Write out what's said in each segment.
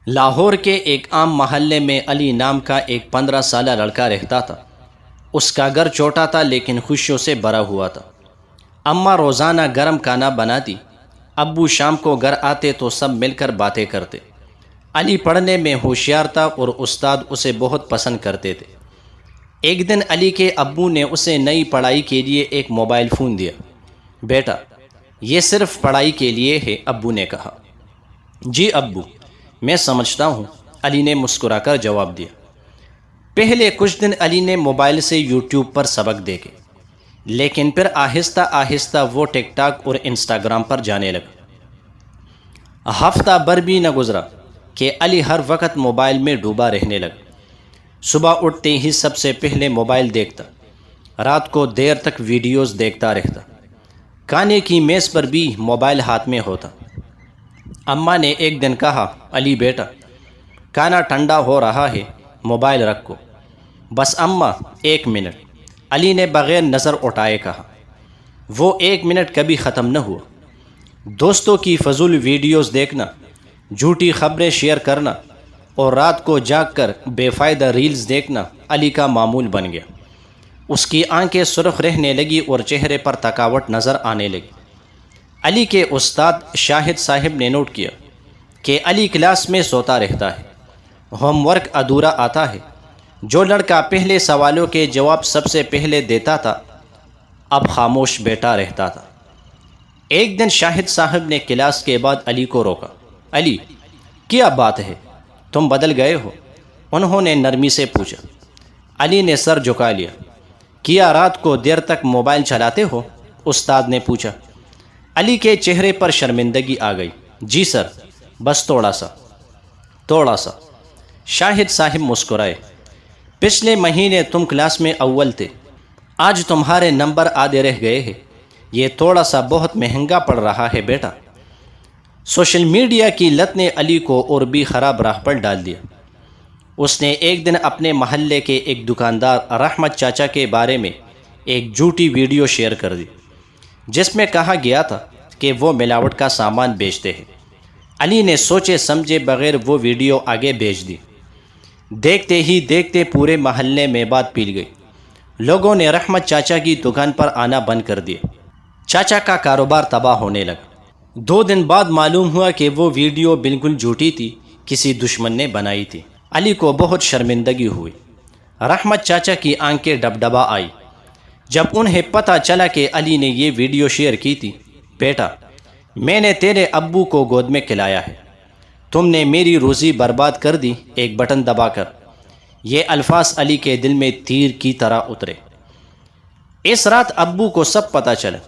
لاہور کے ایک عام محلے میں علی نام کا ایک 15 سالہ لڑکا رہتا تھا۔ اس کا گھر چھوٹا تھا لیکن خوشیوں سے بھرا ہوا تھا۔ اماں روزانہ گرم کھانا بناتی، ابو شام کو گھر آتے تو سب مل کر باتیں کرتے۔ علی پڑھنے میں ہوشیار تھا اور استاد اسے بہت پسند کرتے تھے۔ ایک دن علی کے ابو نے اسے نئی پڑھائی کے لیے ایک موبائل فون دیا۔ بیٹا، یہ صرف پڑھائی کے لیے ہے، ابو نے کہا۔ جی ابو، میں سمجھتا ہوں، علی نے مسکرا کر جواب دیا۔ پہلے کچھ دن علی نے موبائل سے یوٹیوب پر سبق دیکھے، لیکن پھر آہستہ آہستہ وہ ٹک ٹاک اور انسٹاگرام پر جانے لگا۔ ہفتہ بھر بھی نہ گزرا کہ علی ہر وقت موبائل میں ڈوبا رہنے لگا۔ صبح اٹھتے ہی سب سے پہلے موبائل دیکھتا، رات کو دیر تک ویڈیوز دیکھتا رہتا، کھانے کی میز پر بھی موبائل ہاتھ میں ہوتا۔ اماں نے ایک دن کہا، علی بیٹا، کھانا ٹھنڈا ہو رہا ہے، موبائل رکھو۔ بس اماں، 1 منٹ، علی نے بغیر نظر اٹھائے کہا۔ وہ 1 منٹ کبھی ختم نہ ہوا۔ دوستوں کی فضول ویڈیوز دیکھنا، جھوٹی خبریں شیئر کرنا اور رات کو جاگ کر بے فائدہ ریلز دیکھنا علی کا معمول بن گیا۔ اس کی آنکھیں سرخ رہنے لگی اور چہرے پر تھکاوٹ نظر آنے لگی۔ علی کے استاد شاہد صاحب نے نوٹ کیا کہ علی کلاس میں سوتا رہتا ہے، ہوم ورک ادھورا آتا ہے۔ جو لڑکا پہلے سوالوں کے جواب سب سے پہلے دیتا تھا، اب خاموش بیٹھا رہتا تھا۔ ایک دن شاہد صاحب نے کلاس کے بعد علی کو روکا۔ علی، کیا بات ہے، تم بدل گئے ہو؟ انہوں نے نرمی سے پوچھا۔ علی نے سر جھکا لیا۔ کیا رات کو دیر تک موبائل چلاتے ہو؟ استاد نے پوچھا۔ علی کے چہرے پر شرمندگی آ گئی۔ جی سر، بس تھوڑا سا۔ شاہد صاحب مسکرائے۔ پچھلے مہینے تم کلاس میں اول تھے، آج تمہارے نمبر آدھے رہ گئے ہیں، یہ تھوڑا سا بہت مہنگا پڑ رہا ہے بیٹا۔ سوشل میڈیا کی لت نے علی کو اور بھی خراب راہ پر ڈال دیا۔ اس نے ایک دن اپنے محلے کے ایک دکاندار رحمت چاچا کے بارے میں ایک جھوٹی ویڈیو شیئر کر دی، جس میں کہا گیا تھا کہ وہ ملاوٹ کا سامان بیچتے ہیں۔ علی نے سوچے سمجھے بغیر وہ ویڈیو آگے بھیج دی۔ دیکھتے ہی دیکھتے پورے محلے میں بات پھیل گئی۔ لوگوں نے رحمت چاچا کی دکان پر آنا بند کر دیا۔ چاچا کا کاروبار تباہ ہونے لگا۔ 2 دن بعد معلوم ہوا کہ وہ ویڈیو بالکل جھوٹی تھی، کسی دشمن نے بنائی تھی۔ علی کو بہت شرمندگی ہوئی۔ رحمت چاچا کی آنکھیں ڈبڈبا آئی جب انہیں پتہ چلا کہ علی نے یہ ویڈیو شیئر کی تھی۔ بیٹا، میں نے تیرے ابو کو گود میں کھلایا ہے، تم نے میری روزی برباد کر دی ایک بٹن دبا کر۔ یہ الفاظ علی کے دل میں تیر کی طرح اترے۔ اس رات ابو کو سب پتہ چلا۔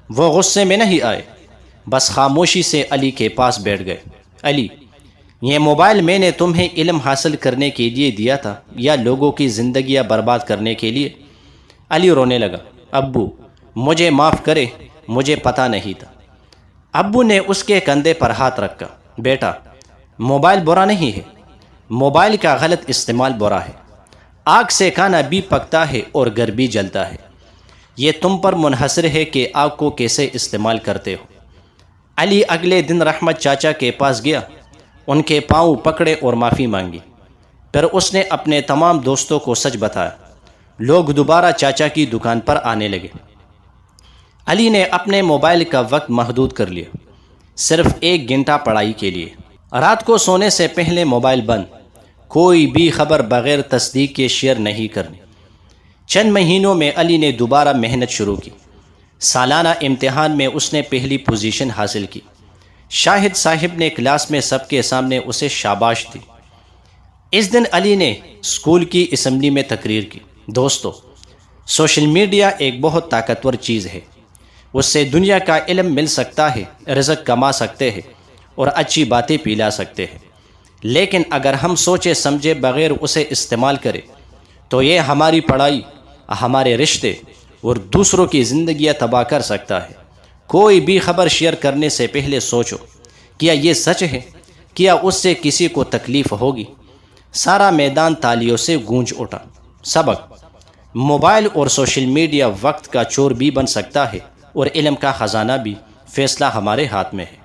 وہ غصے میں نہیں آئے، بس خاموشی سے علی کے پاس بیٹھ گئے۔ علی، یہ موبائل میں نے تمہیں علم حاصل کرنے کے لیے دیا تھا یا لوگوں کی زندگیاں برباد کرنے کے لیے؟ علی رونے لگا۔ ابو، مجھے معاف کرے، مجھے پتہ نہیں تھا۔ ابو نے اس کے کندھے پر ہاتھ رکھا۔ بیٹا، موبائل برا نہیں ہے، موبائل کا غلط استعمال برا ہے۔ آگ سے کھانا بھی پکتا ہے اور گھر بھی جلتا ہے۔ یہ تم پر منحصر ہے کہ آگ کو کیسے استعمال کرتے ہو۔ علی اگلے دن رحمت چاچا کے پاس گیا، ان کے پاؤں پکڑے اور معافی مانگی۔ پھر اس نے اپنے تمام دوستوں کو سچ بتایا۔ لوگ دوبارہ چاچا کی دکان پر آنے لگے۔ علی نے اپنے موبائل کا وقت محدود کر لیا، صرف 1 گھنٹہ پڑھائی کے لیے۔ رات کو سونے سے پہلے موبائل بند، کوئی بھی خبر بغیر تصدیق کے شیئر نہیں کرنی۔ چند مہینوں میں علی نے دوبارہ محنت شروع کی۔ سالانہ امتحان میں اس نے پہلی پوزیشن حاصل کی۔ شاہد صاحب نے کلاس میں سب کے سامنے اسے شاباش دی۔ اس دن علی نے اسکول کی اسمبلی میں تقریر کی۔ دوستو، سوشل میڈیا ایک بہت طاقتور چیز ہے۔ اس سے دنیا کا علم مل سکتا ہے، رزق کما سکتے ہیں اور اچھی باتیں پلا سکتے ہیں، لیکن اگر ہم سوچے سمجھے بغیر اسے استعمال کریں تو یہ ہماری پڑھائی، ہمارے رشتے اور دوسروں کی زندگیاں تباہ کر سکتا ہے۔ کوئی بھی خبر شیئر کرنے سے پہلے سوچو، کیا یہ سچ ہے؟ کیا اس سے کسی کو تکلیف ہوگی؟ سارا میدان تالیوں سے گونج اٹھا۔ سبق: موبائل اور سوشل میڈیا وقت کا چور بھی بن سکتا ہے اور علم کا خزانہ بھی، فیصلہ ہمارے ہاتھ میں ہے۔